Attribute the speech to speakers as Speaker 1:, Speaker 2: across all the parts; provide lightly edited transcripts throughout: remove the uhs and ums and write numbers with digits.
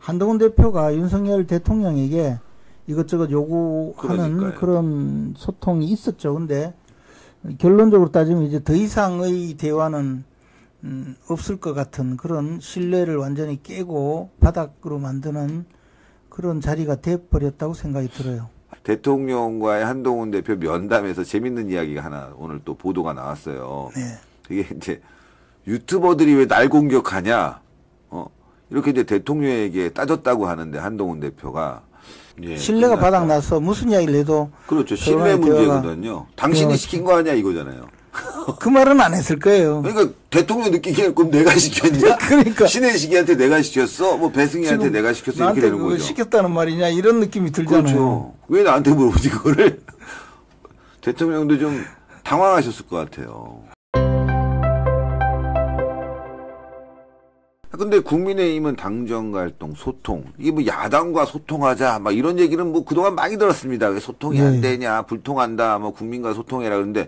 Speaker 1: 한동훈 대표가 윤석열 대통령에게 이것저것 요구하는
Speaker 2: 그러니까요.
Speaker 1: 그런 소통이 있었죠. 근데 결론적으로 따지면 이제 더 이상의 대화는 없을 것 같은 그런 신뢰를 완전히 깨고 바닥으로 만드는 그런 자리가 돼버렸다고 생각이 들어요.
Speaker 2: 대통령과의 한동훈 대표 면담에서 재밌는 이야기가 하나 오늘 또 보도가 나왔어요.
Speaker 1: 네.
Speaker 2: 그게 이제 유튜버들이 왜 날 공격하냐, 이렇게 이제 대통령에게 따졌다고 하는데 한동훈 대표가
Speaker 1: 신뢰가 바닥나서 무슨 이야기를 해도
Speaker 2: 그렇죠. 신뢰 문제거든요. 당신이 시킨 거 아니야 이거잖아요.
Speaker 1: 그 말은 안 했을 거예요.
Speaker 2: 그러니까 대통령 느끼기에 그럼 내가 시켰냐?
Speaker 1: 그러니까
Speaker 2: 신혜식이한테 내가 시켰어? 뭐 배승희한테 내가 시켰어? 이렇게 되는 거죠.
Speaker 1: 시켰다는 말이냐 이런 느낌이 들잖아요.
Speaker 2: 그렇죠. 왜 나한테 물어보지 그거를? 대통령도 좀 당황하셨을 것 같아요. 근데 국민의힘은 당정갈등, 소통, 이게 뭐 야당과 소통하자, 막 이런 얘기는 뭐 그동안 많이 들었습니다. 왜 소통이 안 되냐, 불통한다, 뭐 국민과 소통해라. 그런데,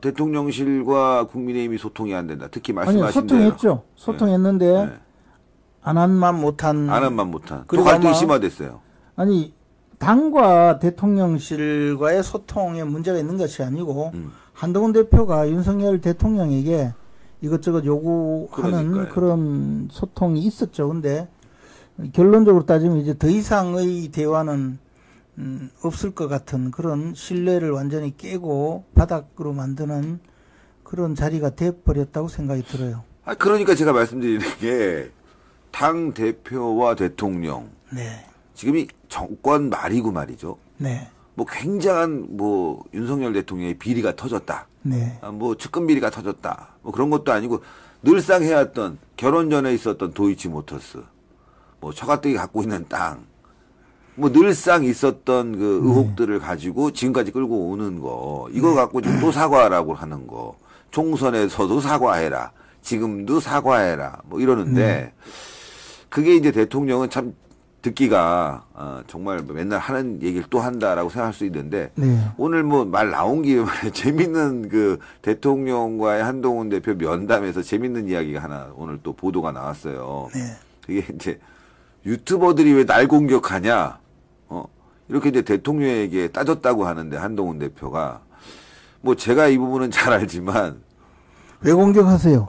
Speaker 2: 대통령실과 국민의힘이 소통이 안 된다. 특히 말씀하신 대로.
Speaker 1: 소통했죠. 소통했는데,
Speaker 2: 네.
Speaker 1: 안 한 만 못한.
Speaker 2: 또 갈등이 심화됐어요.
Speaker 1: 아니, 당과 대통령실과의 소통에 문제가 있는 것이 아니고, 한동훈 대표가 윤석열 대통령에게 이것저것 요구하는
Speaker 2: 그러니까요.
Speaker 1: 그런 소통이 있었죠. 근데 결론적으로 따지면 이제 더 이상의 대화는 없을 것 같은 그런 신뢰를 완전히 깨고 바닥으로 만드는 그런 자리가 돼버렸다고 생각이 들어요.
Speaker 2: 그러니까 제가 말씀드리는 게 당 대표와 대통령
Speaker 1: 네.
Speaker 2: 지금이 정권 말이고 말이죠.
Speaker 1: 네.
Speaker 2: 뭐 굉장한 뭐 윤석열 대통령의 비리가 터졌다.
Speaker 1: 네.
Speaker 2: 뭐 측근 비리가 터졌다. 뭐 그런 것도 아니고 늘상 해왔던 결혼 전에 있었던 도이치모터스, 뭐 처가댁이 갖고 있는 땅, 뭐 늘상 있었던 그 의혹들을 가지고 지금까지 끌고 오는 거, 이거 갖고 지금 또 사과하라고 하는 거, 총선에서도 사과해라, 지금도 사과해라, 뭐 이러는데 그게 이제 대통령은 참 듣기가 정말 맨날 하는 얘기를 또 한다라고 생각할 수 있는데 오늘 뭐 말 나온 김에 재밌는 그 대통령과의 한동훈 대표 면담에서 재밌는 이야기가 하나 오늘 또 보도가 나왔어요. 그게 이제 유튜버들이 왜 날 공격하냐, 이렇게 이제 대통령에게 따졌다고 하는데 한동훈 대표가 뭐 제가 이 부분은 잘 알지만
Speaker 1: 왜 공격하세요?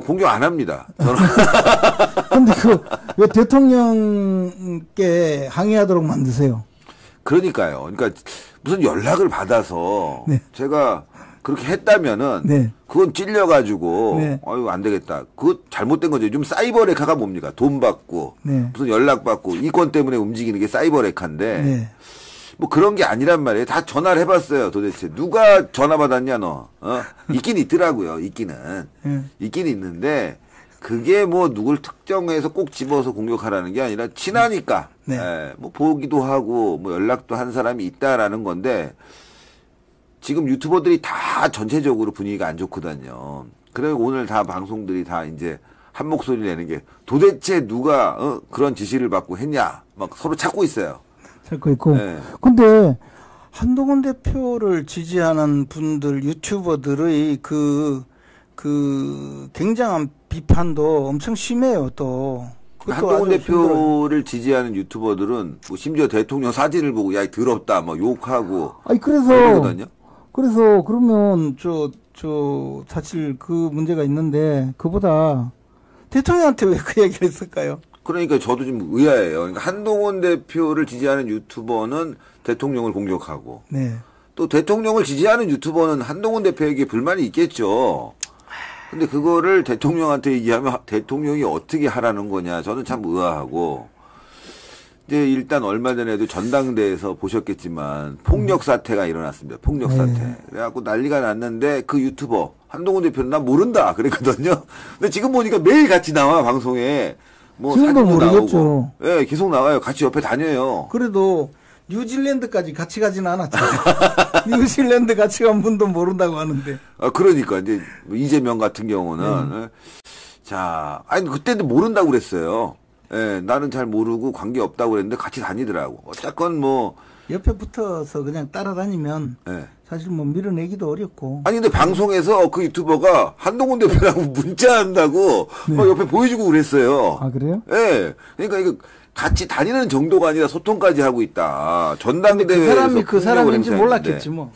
Speaker 2: 공격 안 합니다. 저는.
Speaker 1: 근데 왜 대통령께 항의하도록 만드세요?
Speaker 2: 그러니까요. 그러니까 무슨 연락을 받아서 제가 그렇게 했다면은 그건 찔려가지고 아유 안 되겠다. 그거 잘못된 거죠. 요즘 사이버 레카가 뭡니까? 돈 받고 무슨 연락 받고 이권 때문에 움직이는 게 사이버 레카인데 뭐 그런 게 아니란 말이에요. 다 전화를 해봤어요. 도대체 누가 전화 받았냐 너? 있긴 있더라고요. 있기는 있는데 그게 뭐 누굴 특정해서 꼭 집어서 공격하라는 게 아니라 친하니까 뭐 보기도 하고 뭐 연락도 한 사람이 있다라는 건데 지금 유튜버들이 다 전체적으로 분위기가 안 좋거든요. 그래서 오늘 다 방송들이 다 이제 한 목소리 내는 게 도대체 누가 그런 지시를 받고 했냐 막 서로 찾고 있어요.
Speaker 1: 찾고 있고. 근데 한동훈 대표를 지지하는 분들 유튜버들의 그 굉장한 비판도 엄청 심해요. 또
Speaker 2: 한동훈 대표를 지지하는 유튜버들은 뭐 심지어 대통령 사진을 보고 야 더럽다 뭐 욕하고.
Speaker 1: 아니 그래서 그러면 사실 그 문제가 있는데 그보다 대통령한테 왜 그 얘기를 했을까요?
Speaker 2: 그러니까 저도 좀 의아해요. 그러니까 한동훈 대표를 지지하는 유튜버는 대통령을 공격하고 또 대통령을 지지하는 유튜버는 한동훈 대표에게 불만이 있겠죠. 근데 그거를 대통령한테 얘기하면 대통령이 어떻게 하라는 거냐. 저는 참 의아하고. 이제 일단 얼마 전에도 전당대에서 보셨겠지만 폭력 사태가 일어났습니다. 폭력 사태. 그래갖고 난리가 났는데 그 유튜버 한동훈 대표는 나 모른다 그랬거든요. 근데 지금 보니까 매일 같이 나와 방송에. 뭐
Speaker 1: 지금도 모르겠죠.
Speaker 2: 예, 계속 나와요. 같이 옆에 다녀요.
Speaker 1: 그래도 뉴질랜드까지 같이 가지는 않았잖아요. 뉴질랜드 같이 간 분도 모른다고 하는데.
Speaker 2: 그러니까 이제 이재명 같은 경우는 자, 아니 그때도 모른다고 그랬어요. 예, 나는 잘 모르고 관계 없다고 그랬는데 같이 다니더라고. 어쨌건 뭐
Speaker 1: 옆에 붙어서 그냥 따라다니면 사실 뭐 밀어내기도 어렵고.
Speaker 2: 아니, 근데 방송에서 그 유튜버가 한동훈 대표라고 문자한다고
Speaker 1: 네.
Speaker 2: 막 옆에 보여주고 그랬어요.
Speaker 1: 아, 그래요?
Speaker 2: 예. 그러니까 이거 같이 다니는 정도가 아니라 소통까지 하고 있다. 전당대회에서
Speaker 1: 그 사람인지 몰랐겠지 뭐.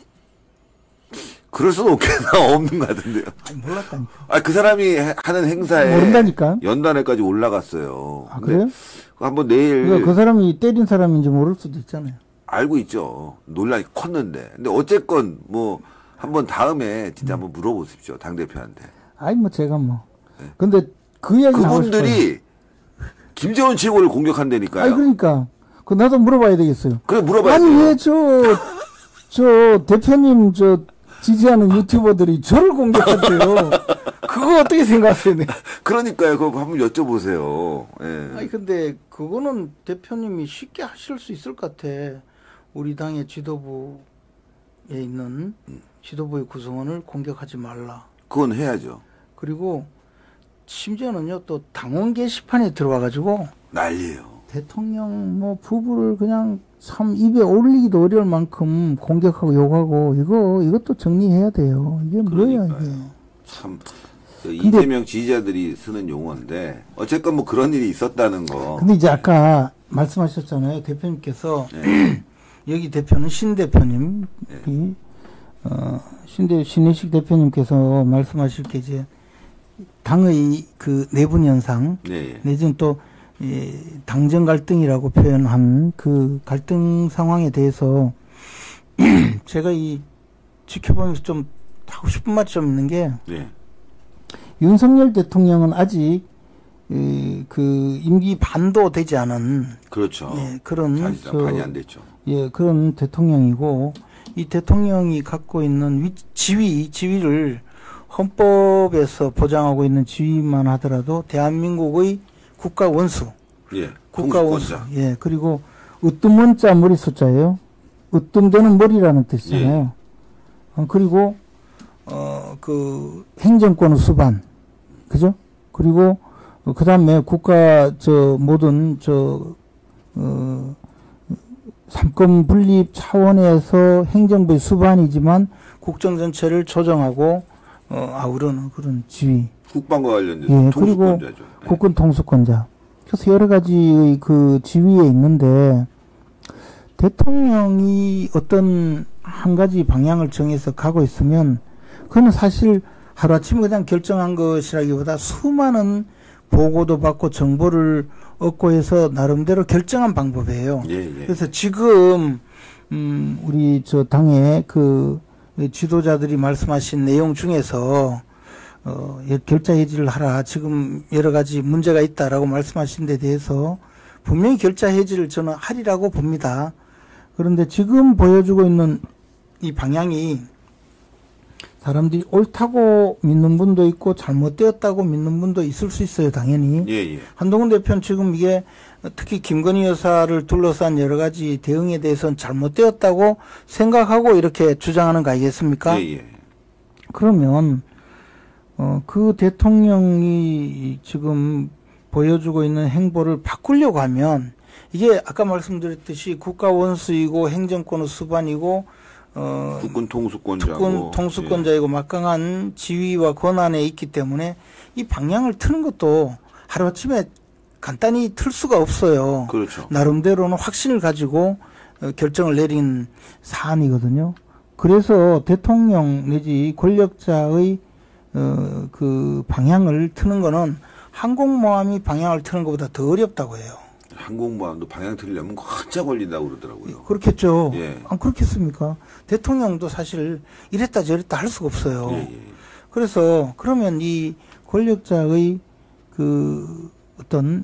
Speaker 2: 그럴 수는 없겠나 없는 것 같은데요.
Speaker 1: 아니, 몰랐다니까.
Speaker 2: 아, 그 사람이 하는 행사에
Speaker 1: 모른다니까.
Speaker 2: 연단회까지 올라갔어요.
Speaker 1: 아, 그래요?
Speaker 2: 한번 내일
Speaker 1: 그러니까 그 사람이 때린 사람인지 모를 수도 있잖아요.
Speaker 2: 알고 있죠. 논란이 컸는데. 근데 어쨌건 뭐 한번 다음에 진짜 한번 물어보십시오. 당 대표한테.
Speaker 1: 아이 뭐 제가 뭐. 근데 그 이야기 나오고 싶어요.
Speaker 2: 그분들이 김재원 최고를 공격한다니까요.
Speaker 1: 아니 그러니까 그 나도 물어봐야 되겠어요.
Speaker 2: 그래 물어봐야
Speaker 1: 아니
Speaker 2: 돼요.
Speaker 1: 왜 저 대표님 저 지지하는 유튜버들이 저를 공격한대요. 그거 어떻게 생각하세요? 네?
Speaker 2: 그러니까요. 그거 한번 여쭤보세요. 예.
Speaker 1: 아니 근데 그거는 대표님이 쉽게 하실 수 있을 것 같아. 우리 당의 지도부에 있는 지도부의 구성원을 공격하지 말라.
Speaker 2: 그건 해야죠.
Speaker 1: 그리고 심지어는요 또 당원 게시판에 들어와가지고
Speaker 2: 난리예요.
Speaker 1: 대통령 뭐 부부를 그냥 참 입에 올리기도 어려울 만큼 공격하고 욕하고 이것도 정리해야 돼요. 이게 뭐야 이게.
Speaker 2: 참 이재명 지지자들이 쓰는 용어인데 어쨌건 뭐 그런 일이 있었다는 거.
Speaker 1: 근데 이제 아까 말씀하셨잖아요. 대표님께서 여기 대표는 신 대표님, 신혜식 대표님께서 말씀하실 게 이제 당의 그 내분 현상, 내지는 또 당정 갈등이라고 표현한 그 갈등 상황에 대해서 제가 지켜보면서 좀 하고 싶은 말이 좀 있는 게 윤석열 대통령은 아직 그 임기 반도 되지 않은
Speaker 2: 그렇죠.
Speaker 1: 그런
Speaker 2: 반이 안 됐죠.
Speaker 1: 그런 대통령이고 이 대통령이 갖고 있는 지위를 헌법에서 보장하고 있는 지위만 하더라도 대한민국의 국가 원수, 국가 원수, 그리고 으뜸원자 머리 숫자예요. 으뜸되는 머리라는 뜻이잖아요. 그리고 그 행정권의 수반, 그죠? 그리고 그 다음에 국가 모든 삼권 분립 차원에서 행정부의 수반이지만 국정 전체를 조정하고 아우르는 그런 지위.
Speaker 2: 국방과 관련돼서 통수권자죠.
Speaker 1: 그리고 국군 통수권자. 그래서 여러 가지의 그 지위에 있는데 대통령이 어떤 한 가지 방향을 정해서 가고 있으면 그건 사실 하루아침에 그냥 결정한 것이라기보다 수많은 보고도 받고 정보를 얻고 해서 나름대로 결정한 방법이에요. 그래서 지금 우리 당의 그 지도자들이 말씀하신 내용 중에서 결자 해지를 하라. 지금 여러 가지 문제가 있다라고 말씀하신 데 대해서 분명히 결자 해지를 저는 하리라고 봅니다. 그런데 지금 보여주고 있는 이 방향이 사람들이 옳다고 믿는 분도 있고 잘못되었다고 믿는 분도 있을 수 있어요. 당연히. 한동훈 대표는 지금 이게 특히 김건희 여사를 둘러싼 여러 가지 대응에 대해서는 잘못되었다고 생각하고 이렇게 주장하는 거 아니겠습니까? 그러면 그 대통령이 지금 보여주고 있는 행보를 바꾸려고 하면 이게 아까 말씀드렸듯이 국가 원수이고 행정권의 수반이고
Speaker 2: 국군 통수권자이고
Speaker 1: 막강한 지위와 권한에 있기 때문에 이 방향을 트는 것도 하루아침에 간단히 틀 수가 없어요.
Speaker 2: 그렇죠.
Speaker 1: 나름대로는 확신을 가지고 결정을 내린 사안이거든요. 그래서 대통령 내지 권력자의 그 방향을 트는 거는 항공모함이 방향을 트는 것보다 더 어렵다고 해요.
Speaker 2: 항공모함도 방향 틀려면 한참 걸린다고 그러더라고요.
Speaker 1: 그렇겠죠. 안 그렇겠습니까? 대통령도 사실 이랬다 저랬다 할 수가 없어요. 그래서 그러면 이 권력자의 그 어떤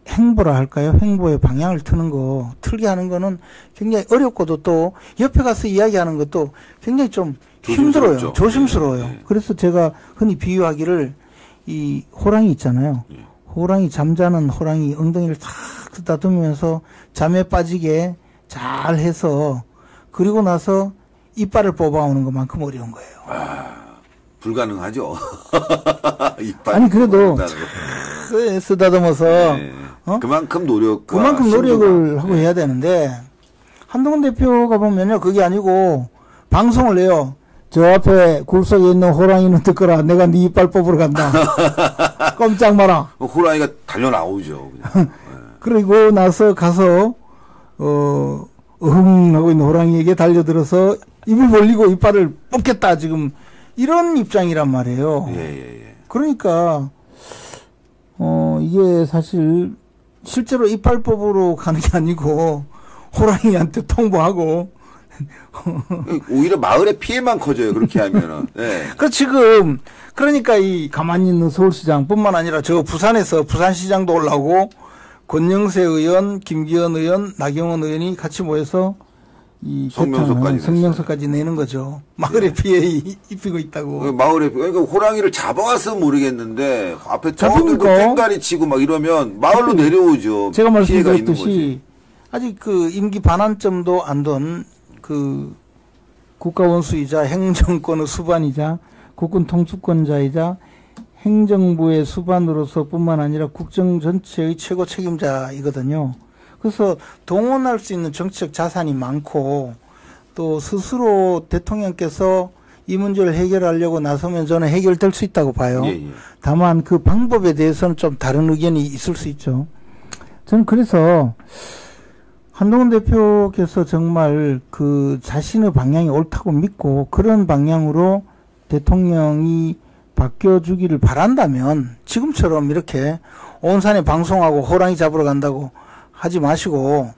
Speaker 1: 행보라 할까요? 행보의 방향을 틀게 하는 거는 굉장히 어렵고도 또 옆에 가서 이야기하는 것도 굉장히 좀 힘들어요. 조심스러워요. 그래서 제가 흔히 비유하기를 이 호랑이 있잖아요. 호랑이 잠자는 호랑이 엉덩이를 탁 쓰다듬으면서 잠에 빠지게 잘 해서 그리고 나서 이빨을 뽑아오는 것만큼 어려운 거예요.
Speaker 2: 불가능하죠.
Speaker 1: 아니 그래도 쓰다듬어서
Speaker 2: 그만큼 노력을
Speaker 1: 하고 해야 되는데 한동훈 대표가 보면요, 그게 아니고 방송을 내요. 저 앞에 굴 속에 있는 호랑이는 듣거라. 내가 네 이빨 뽑으러 간다. 꼼짝 마라.
Speaker 2: 호랑이가 달려 나오죠. 그냥.
Speaker 1: 그리고 나서 가서 어흥 하고 있는 호랑이에게 달려들어서 입을 벌리고 이빨을 뽑겠다. 지금 이런 입장이란 말이에요.
Speaker 2: 예.
Speaker 1: 그러니까 이게 사실 실제로 이빨 뽑으러 가는 게 아니고 호랑이한테 통보하고
Speaker 2: 오히려 마을의 피해만 커져요. 그렇게 하면은. 네.
Speaker 1: 그 지금 그러니까 이 가만히 있는 서울시장뿐만 아니라 저 부산에서 부산시장도 올라오고 권영세 의원, 김기현 의원, 나경원 의원이 같이 모여서 이 성명서까지 내는 거죠. 마을의 피해 입히고 있다고.
Speaker 2: 마을에 그러니까 호랑이를 잡아왔으면 모르겠는데 앞에 저들도 땡가리 치고 막 이러면 마을로 내려오죠.
Speaker 1: 제가 말씀드렸듯이 아직 그 임기 반환점도 안 된 그 국가원수이자 행정권의 수반이자 국군 통수권자이자 행정부의 수반으로서 뿐만 아니라 국정 전체의 최고 책임자이거든요. 그래서 동원할 수 있는 정치적 자산이 많고 또 스스로 대통령께서 이 문제를 해결하려고 나서면 저는 해결될 수 있다고 봐요. 다만 그 방법에 대해서는 좀 다른 의견이 있을 수 있죠. 저는 그래서 한동훈 대표께서 정말 그 자신의 방향이 옳다고 믿고 그런 방향으로 대통령이 바뀌어주기를 바란다면 지금처럼 이렇게 온 산에 방송하고 호랑이 잡으러 간다고 하지 마시고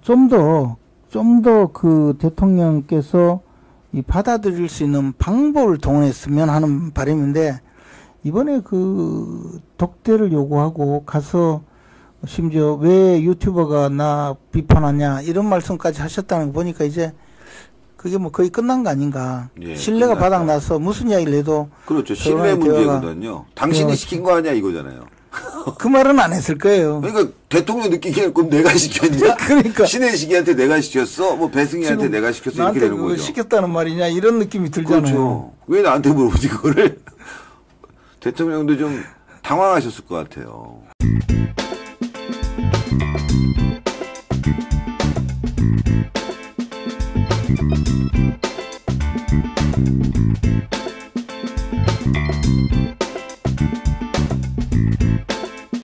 Speaker 1: 좀 더 그 대통령께서 이 받아들일 수 있는 방법을 동원했으면 하는 바람인데 이번에 그 독대를 요구하고 가서 심지어 왜 유튜버가 나 비판하냐 이런 말씀까지 하셨다는 거 보니까 이제 그게 뭐 거의 끝난 거 아닌가.
Speaker 2: 예,
Speaker 1: 신뢰가 바닥나서 무슨 이야기를 해도.
Speaker 2: 그렇죠. 신뢰 문제거든요. 당신이 시킨 거 아니야 이거잖아요.
Speaker 1: 그 말은 안 했을 거예요.
Speaker 2: 그러니까 대통령 느끼기에는 그럼 내가 시켰냐?
Speaker 1: 그러니까.
Speaker 2: 신혜식이한테 내가 시켰어? 뭐 배승희한테 내가 시켰어? 이렇게 되는 거죠.
Speaker 1: 시켰다는 말이냐 이런 느낌이 들잖아요.
Speaker 2: 그렇죠. 왜 나한테 물어보지 그거를? 대통령도 좀 당황하셨을 것 같아요.